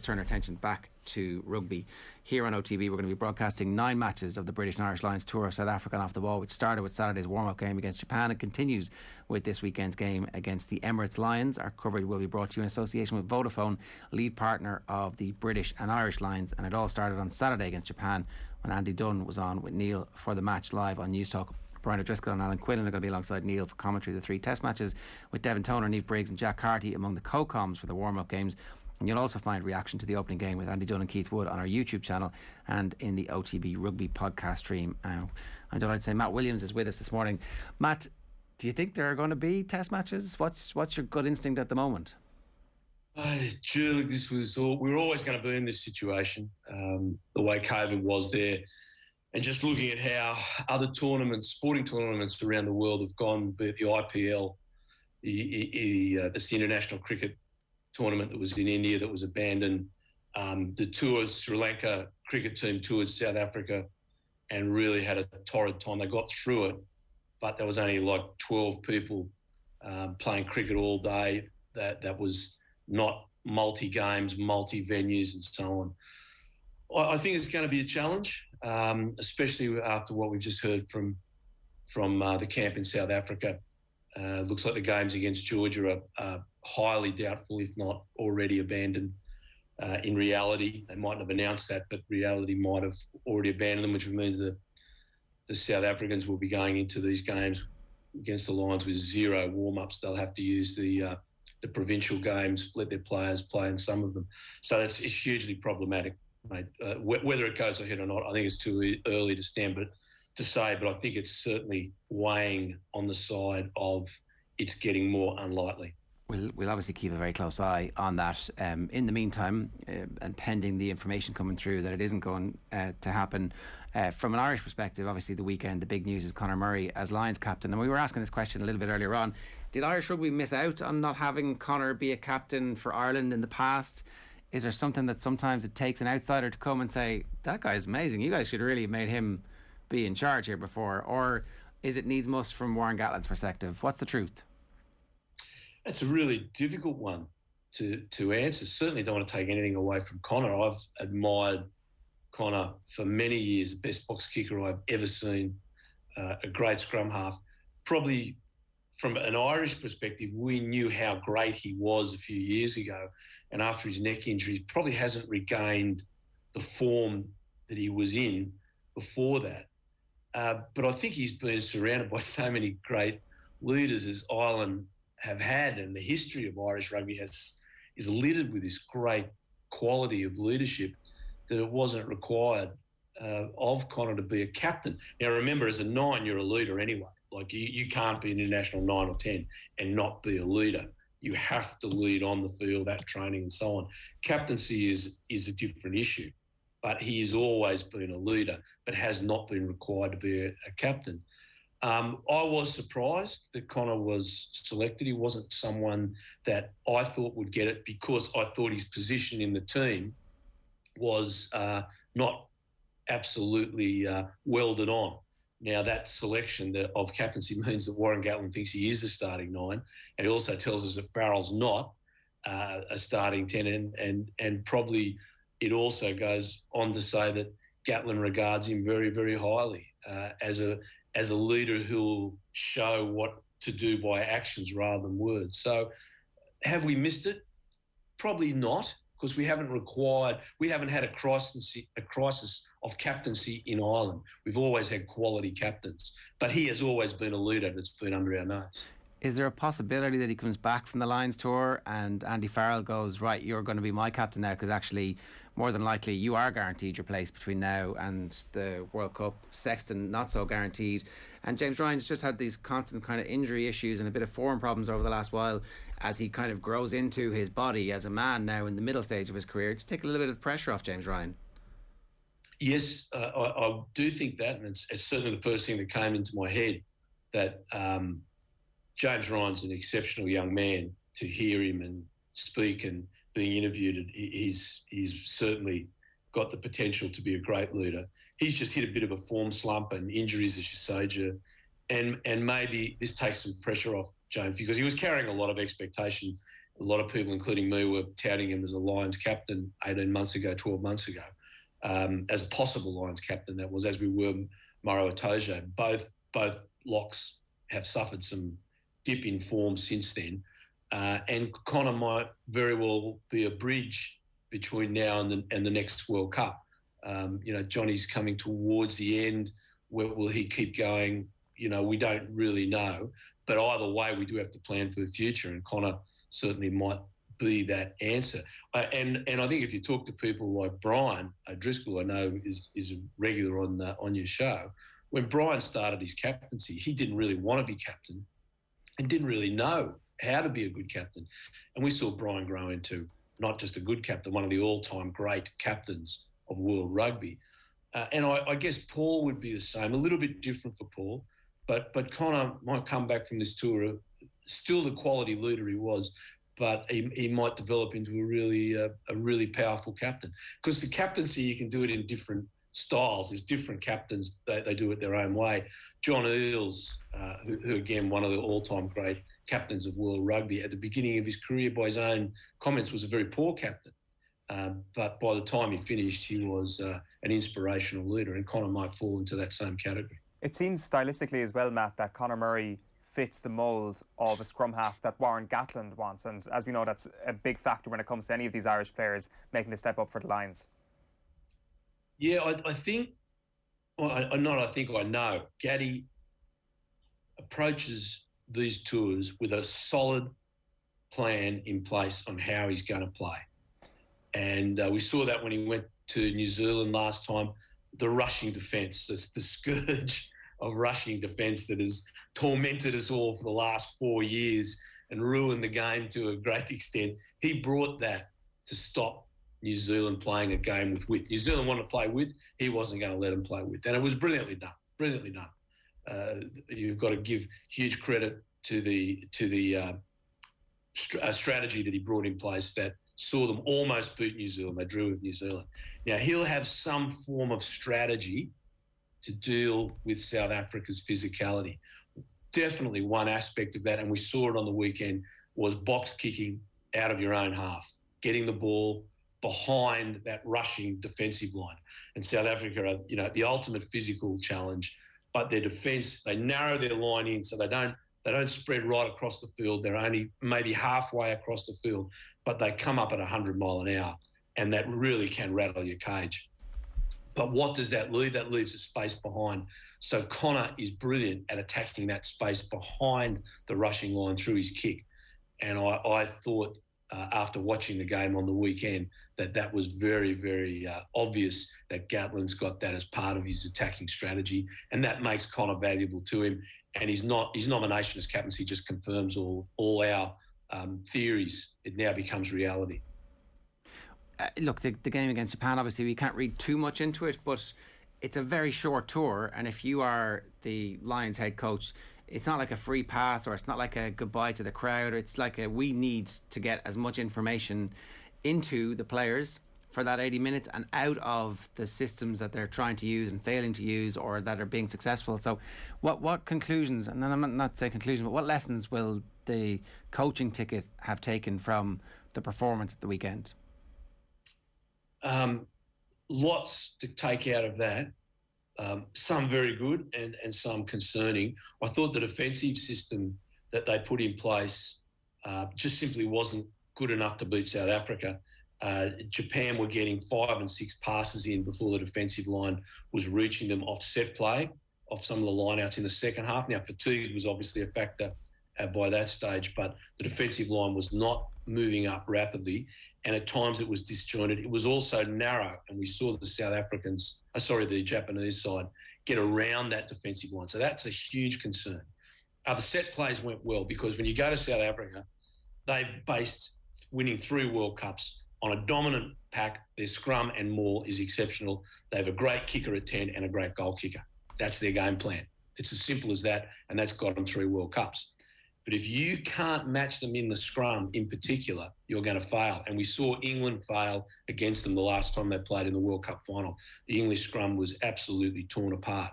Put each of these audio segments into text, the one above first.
Turn our attention back to rugby. Here on OTB, we're going to be broadcasting 9 matches of the British and Irish Lions tour of South Africa and off the ball, which started with Saturday's warm-up game against Japan and continues with this weekend's game against the Emirates Lions. Our coverage will be brought to you in association with Vodafone, lead partner of the British and Irish Lions, and it all started on Saturday against Japan when Andy Dunn was on with Neil for the match live on News Talk. Brian O'Driscoll and Alan Quillen are going to be alongside Neil for commentary of the 3 test matches, with Devin Toner, Niamh Briggs and Jack Carty among the co-coms for the warm-up games. And you'll also find reaction to the opening game with Andy Dunn and Keith Wood on our YouTube channel and in the OTB Rugby podcast stream. I'm delighted to say Matt Williams is with us this morning. Matt, do you think there are going to be test matches? What's your gut instinct at the moment? Julie, we were always going to be in this situation, the way COVID was there. And just looking at how other tournaments, sporting tournaments around the world have gone, be it the IPL, the International Cricket Tournament that was in India that was abandoned, the Sri Lanka cricket team toured South Africa and really had a torrid time. They got through it, but there was only like 12 people playing cricket all day. That was not multi-games, multi-venues and so on. I think it's going to be a challenge, especially after what we've just heard from the camp in South Africa. Looks like the games against Georgia are highly doubtful, if not already abandoned. In reality, they mightn't have announced that, but reality might have already abandoned them, which means the South Africans will be going into these games against the Lions with 0 warm-ups. They'll have to use the provincial games, let their players play in some of them. So it's hugely problematic, mate. Whether it goes ahead or not, I think it's too early to say, but I think it's certainly weighing on the side of it's getting more unlikely. We'll obviously keep a very close eye on that. In the meantime, and pending the information coming through that it isn't going to happen, from an Irish perspective, obviously the weekend, the big news is Conor Murray as Lions captain. And we were asking this question a little bit earlier on. Did Irish rugby miss out on not having Conor be a captain for Ireland in the past? Is there something that sometimes it takes an outsider to come and say, that guy's amazing, you guys should really have made him be in charge here before? Or is it needs must from Warren Gatland's perspective? What's the truth? That's a really difficult one to answer. Certainly don't want to take anything away from Conor. I've admired Conor for many years, the best box kicker I've ever seen, a great scrum half. Probably from an Irish perspective, we knew how great he was a few years ago, and after his neck injury, he probably hasn't regained the form that he was in before that. But I think he's been surrounded by so many great leaders as Ireland have had, and the history of Irish rugby is littered with this great quality of leadership that it wasn't required of Conor to be a captain. Now, remember, as a 9, you're a leader anyway. Like, you can't be an international 9 or 10 and not be a leader. You have to lead on the field, at training and so on. Captaincy is a different issue, but he has always been a leader, but has not been required to be a captain. I was surprised that Conor was selected. He wasn't someone that I thought would get it because I thought his position in the team was not absolutely welded on. Now, that selection of captaincy means that Warren Gatland thinks he is the starting 9, and he also tells us that Farrell's not a starting 10, and probably it also goes on to say that Gatland regards him very, very highly as a leader who'll show what to do by actions rather than words. So have we missed it? Probably not, because we haven't had a crisis of captaincy in Ireland. We've always had quality captains, but he has always been a leader that's been under our nose. Is there a possibility that he comes back from the Lions tour and Andy Farrell goes, right, you're going to be my captain now, because actually more than likely you are guaranteed your place between now and the World Cup. Sexton not so guaranteed, and James Ryan's just had these constant kind of injury issues and a bit of form problems over the last while as he kind of grows into his body as a man now in the middle stage of his career. Just take a little bit of the pressure off James Ryan. Yes, I do think that, and it's certainly the first thing that came into my head, that James Ryan's an exceptional young man. To hear him and speak and being interviewed, he's certainly got the potential to be a great leader. He's just hit a bit of a form slump and injuries, as you say, Joe, and maybe this takes some pressure off James, because he was carrying a lot of expectation A lot of people, including me, were touting him as a Lions captain 18 months ago, 12 months ago, as a possible Lions captain. That was, as we were, Maro Itoje. Both locks have suffered some dip in form since then. And Connor might very well be a bridge between now and the next World Cup. Johnny's coming towards the end. Where will he keep going? We don't really know. But either way, we do have to plan for the future, and Connor certainly might be that answer. And I think if you talk to people like Brian O'Driscoll, I know is a regular on your show, when Brian started his captaincy, he didn't really want to be captain and didn't really know how to be a good captain. And we saw Brian grow into not just a good captain, one of the all-time great captains of world rugby. And I guess Paul would be the same, a little bit different for Paul, but Connor might come back from this tour still the quality leader he was, but he might develop into a really powerful captain. Because the captaincy, you can do it in different styles. There's different captains, they do it their own way. John Eales, who again, one of the all-time great captains of world rugby, at the beginning of his career, by his own comments, was a very poor captain. But by the time he finished, he was an inspirational leader, and Conor might fall into that same category. It seems stylistically as well, Matt, that Conor Murray fits the mould of a scrum half that Warren Gatland wants. And as we know, that's a big factor when it comes to any of these Irish players making the step up for the Lions. Yeah, I think, well, I know, Gaddy approaches these tours with a solid plan in place on how he's going to play. And we saw that when he went to New Zealand last time, the rushing defence, the scourge of rushing defence that has tormented us all for the last 4 years and ruined the game to a great extent. He brought that to stop New Zealand playing a game with width. New Zealand wanted to play width. He wasn't going to let them play width. And it was brilliantly done. You've got to give huge credit to the strategy that he brought in place that saw them almost beat New Zealand. They drew with New Zealand. Now, he'll have some form of strategy to deal with South Africa's physicality. Definitely one aspect of that, and we saw it on the weekend, was box kicking out of your own half, getting the ball behind that rushing defensive line. And South Africa are, the ultimate physical challenge, but their defence, they narrow their line in so they don't spread right across the field. They're only maybe halfway across the field, but they come up at 100 mile an hour, and that really can rattle your cage. But what does that leave? That leaves a space behind. So Conor is brilliant at attacking that space behind the rushing line through his kick. And I thought after watching the game on the weekend that was very, very obvious that Gatland's got that as part of his attacking strategy, and that makes Conor valuable to him. And his nomination as captaincy just confirms all our theories. It now becomes reality. Look, the game against Japan, obviously we can't read too much into it, but it's a very short tour, and if you are the Lions head coach, it's not like a free pass, or it's not like a goodbye to the crowd. It's like we need to get as much information into the players for that 80 minutes and out of the systems that they're trying to use and failing to use, or that are being successful. So what conclusions, and I'm not saying conclusions, but what lessons will the coaching ticket have taken from the performance at the weekend? Lots to take out of that. Some very good and some concerning. I thought the defensive system that they put in place just simply wasn't good enough to beat South Africa. Japan were getting 5 and 6 passes in before the defensive line was reaching them off set play, off some of the lineouts in the second half. Now, fatigue was obviously a factor by that stage, but the defensive line was not moving up rapidly, and at times it was disjointed. It was also narrow, and we saw the Japanese side get around that defensive line. So that's a huge concern. The set plays went well, because when you go to South Africa, they've based winning 3 World Cups on a dominant pack. Their scrum and maul is exceptional. They have a great kicker at 10 and a great goal kicker. That's their game plan. It's as simple as that, and that's got them 3 World Cups. But if you can't match them in the scrum in particular, you're going to fail. And we saw England fail against them the last time they played in the World Cup final. The English scrum was absolutely torn apart.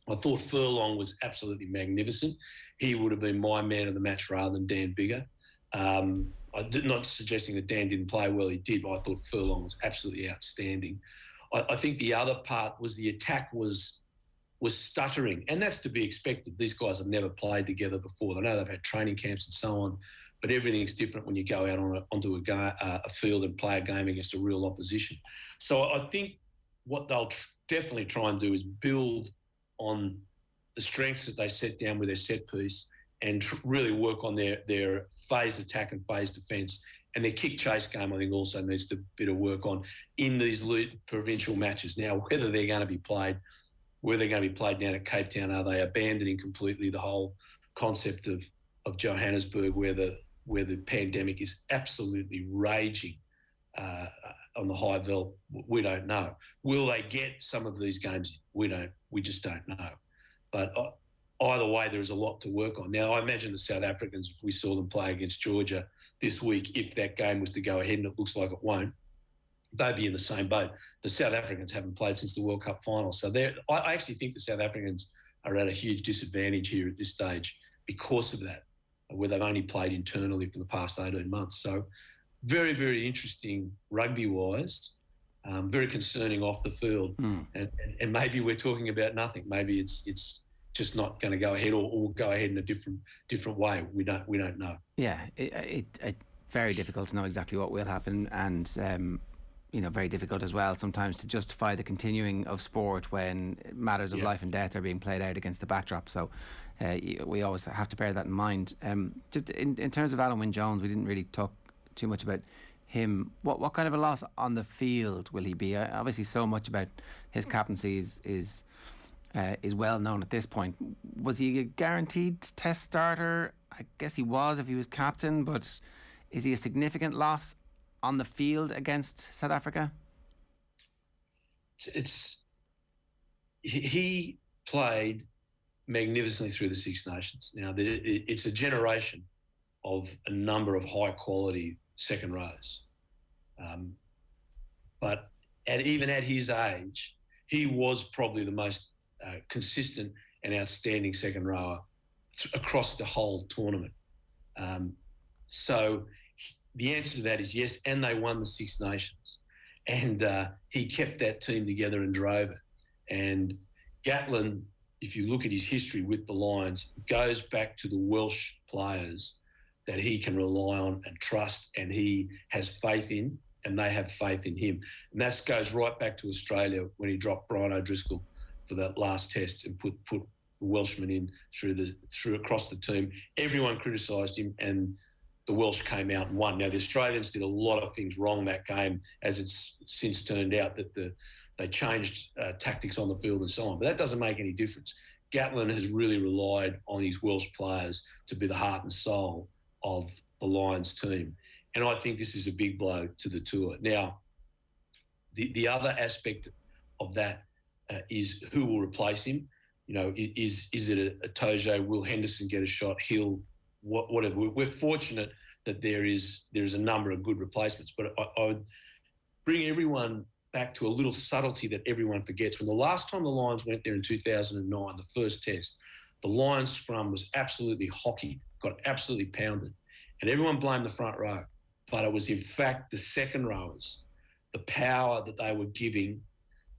I thought Furlong was absolutely magnificent. He would have been my man of the match rather than Dan Biggar. not suggesting that Dan didn't play well, he did, but I thought Furlong was absolutely outstanding. I think the other part was the attack was stuttering, and that's to be expected. These guys have never played together before. I know they've had training camps and so on, but everything's different when you go out onto a field and play a game against a real opposition. So I think what they'll definitely try and do is build on the strengths that they set down with their set piece and really work on their phase attack and phase defence. And their kick chase game, I think, also needs a bit of work on in these provincial matches. Now, whether they're going to be played down at Cape Town, are they abandoning completely the whole concept of Johannesburg, where the pandemic is absolutely raging on the high veld? We don't know. Will they get some of these games in? We just don't know. But either way, there is a lot to work on. Now, I imagine the South Africans, if we saw them play against Georgia this week, if that game was to go ahead, and it looks like it won't, they'd be in the same boat. The South Africans haven't played since the World Cup final. So I actually think the South Africans are at a huge disadvantage here at this stage because of that, where they've only played internally for the past 18 months. So very, very interesting rugby-wise, very concerning off the field. And maybe we're talking about nothing. Maybe it's just not going to go ahead, or go ahead in a different way. We don't know. Yeah, it very difficult to know exactly what will happen, and very difficult as well sometimes to justify the continuing of sport when matters of life and death are being played out against the backdrop. So we always have to bear that in mind. Just in terms of Alan Wynne-Jones, we didn't really talk too much about him. What kind of a loss on the field will he be? Obviously, so much about his captaincy is well known at this point. Was he a guaranteed test starter? I guess he was if he was captain, but is he a significant loss on the field against South Africa? He played magnificently through the Six Nations. Now, it's a generation of a number of high-quality second rows. But even at his age, he was probably the most consistent and outstanding second rower across the whole tournament. So the answer to that is yes, and they won the Six Nations. And he kept that team together and drove it. And Gatlin, if you look at his history with the Lions, goes back to the Welsh players that he can rely on and trust, and he has faith in, and they have faith in him. And that goes right back to Australia when he dropped Brian O'Driscoll for that last test and put the Welshman in through across the team. Everyone criticised him, and the Welsh came out and won. Now, the Australians did a lot of things wrong that game, as it's since turned out that they changed tactics on the field and so on. But that doesn't make any difference. Gatlin has really relied on his Welsh players to be the heart and soul of the Lions team. And I think this is a big blow to the tour. Now, the other aspect of that is who will replace him. Is it a Tojo? Will Henderson get a shot? Hill? Whatever. We're fortunate that there is a number of good replacements, but I would bring everyone back to a little subtlety that everyone forgets. When the last time the Lions went there in 2009, the first test, the Lions scrum was absolutely hockeyed, got absolutely pounded, and everyone blamed the front row. But it was in fact the second rowers, the power that they were giving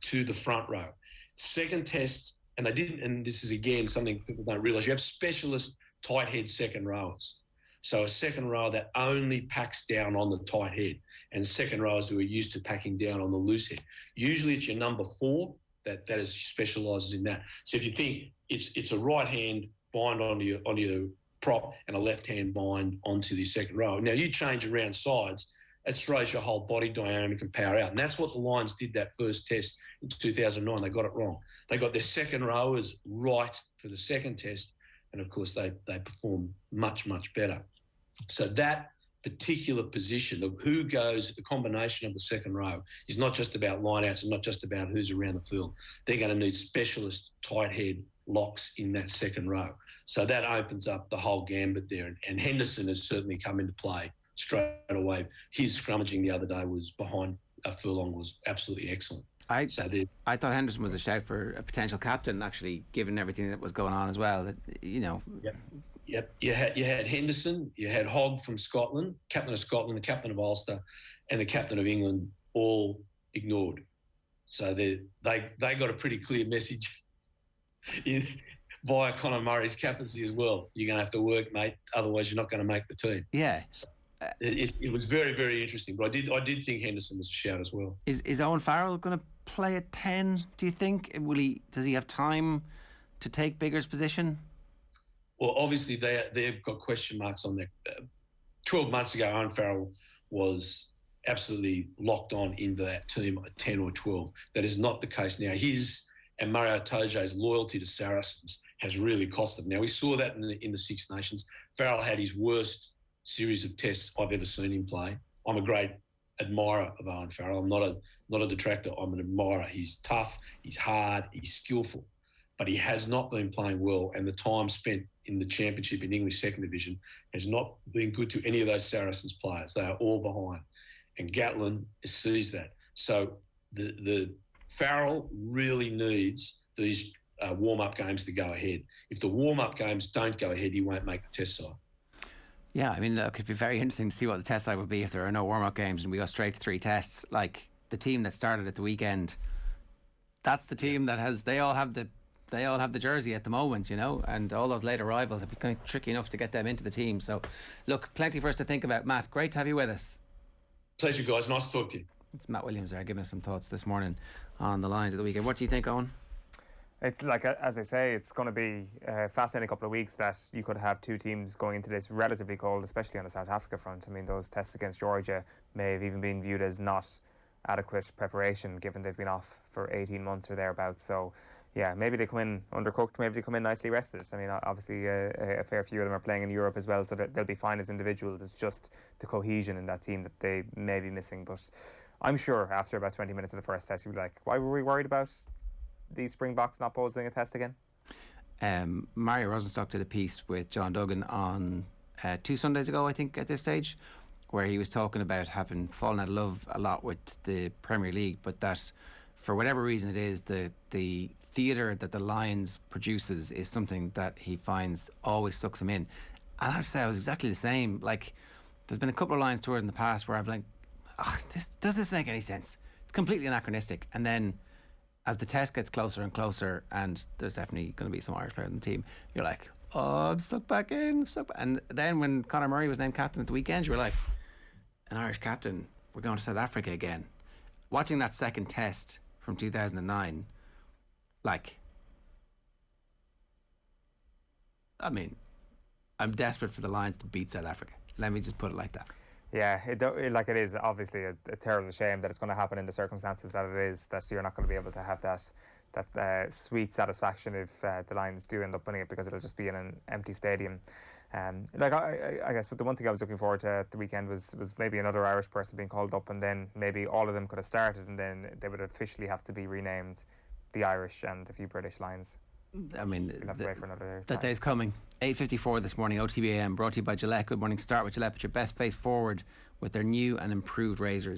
to the front row. Second test, and they didn't, and this is again something people don't realise, you have specialist tight head second rowers. So a second rower that only packs down on the tight head, and second rowers who are used to packing down on the loose head. Usually it's your number 4 that specialises in that. So if you think it's a right hand bind onto your prop and a left hand bind onto the second row. Now you change around sides, it throws your whole body dynamic and power out. And that's what the Lions did that first test in 2009. They got it wrong. They got their second rowers right for the second test, and of course they performed much, much better. So that particular position of who goes, the combination of the second row is not just about lineouts and not just about who's around the field. They're going to need specialist tight head locks in that second row. So that opens up the whole gambit there. And Henderson has certainly come into play straight away. His scrummaging the other day was behind Furlong was absolutely excellent. I thought Henderson was a shout for a potential captain, actually, given everything that was going on as well. That, You had Henderson, you had Hogg from Scotland, captain of Scotland, the captain of Ulster, and the captain of England, all ignored. So they got a pretty clear message via Conor Murray's captaincy as well. You're going to have to work, mate. Otherwise, you're not going to make the team. Yeah. So it was very, very interesting. But I did think Henderson was a shout as well. Is Owen Farrell going to play at 10? Do you think? Does he have time to take Biggar's position? Well, obviously they've got question marks on that. 12 months ago, Owen Farrell was absolutely locked on into that team at 10 or 12. That is not the case now. His and Mario Toje's loyalty to Saracens has really cost them. Now, we saw that in the Six Nations. Farrell had his worst series of tests I've ever seen him play. I'm a great admirer of Owen Farrell. I'm not a detractor. I'm an admirer. He's tough, he's hard, he's skillful, but he has not been playing well, and the time spent in the championship in English second division has not been good to any of those Saracens players. They are all behind, and Gatlin sees that. So the Farrell really needs these warm-up games to go ahead. If the warm-up games don't go ahead, he won't make the test side. Yeah, I mean, look, it'd be very interesting to see what the test side would be if there are no warm-up games and we go straight to 3 tests. Like the team that started at the weekend, that's the team that has. They all have the jersey at the moment, you know, and all those later rivals. It'd be kind of tricky enough to get them into the team. So, look, plenty for us to think about. Matt, great to have you with us. Pleasure, guys. Nice to talk to you. It's Matt Williams there giving us some thoughts this morning on the lines of the weekend. What do you think, Owen? It's like, as I say, it's going to be a fascinating couple of weeks that you could have 2 teams going into this relatively cold, especially on the South Africa front. I mean, those tests against Georgia may have even been viewed as not adequate preparation, given they've been off for 18 months or thereabouts. So, yeah, maybe they come in undercooked, maybe they come in nicely rested. I mean, obviously a fair few of them are playing in Europe as well, so that they'll be fine as individuals. It's just the cohesion in that team that they may be missing. But I'm sure after about 20 minutes of the first test, you'll be like, why were we worried about these Springboks not posing a test again? Mario Rosenstock did a piece with John Duggan on 2 Sundays ago, I think, at this stage, where he was talking about having fallen out of love a lot with the Premier League, but that for whatever reason it is, the theatre that the Lions produces is something that he finds always sucks him in. And I have to say, I was exactly the same. Like, there's been a couple of Lions tours in the past where I've been like, does this make any sense? It's completely anachronistic. And then as the test gets closer and closer, and there's definitely going to be some Irish players on the team, you're like, oh, I'm stuck back in. And then when Conor Murray was named captain at the weekend, you were like, an Irish captain, we're going to South Africa again. Watching that second test from 2009, like, I mean, I'm desperate for the Lions to beat South Africa. Let me just put it like that. Yeah, it is obviously a terrible shame that it's going to happen in the circumstances that it is, that you're not going to be able to have that sweet satisfaction if the Lions do end up winning it, because it'll just be in an empty stadium. I guess the one thing I was looking forward to at the weekend was maybe another Irish person being called up, and then maybe all of them could have started, and then they would officially have to be renamed the Irish and a few British Lions. I mean, we'll have to wait for another that day's coming. 8:54 this morning, OTB AM, brought to you by Gillette. Good morning. Start with Gillette, but your best face forward with their new and improved razors.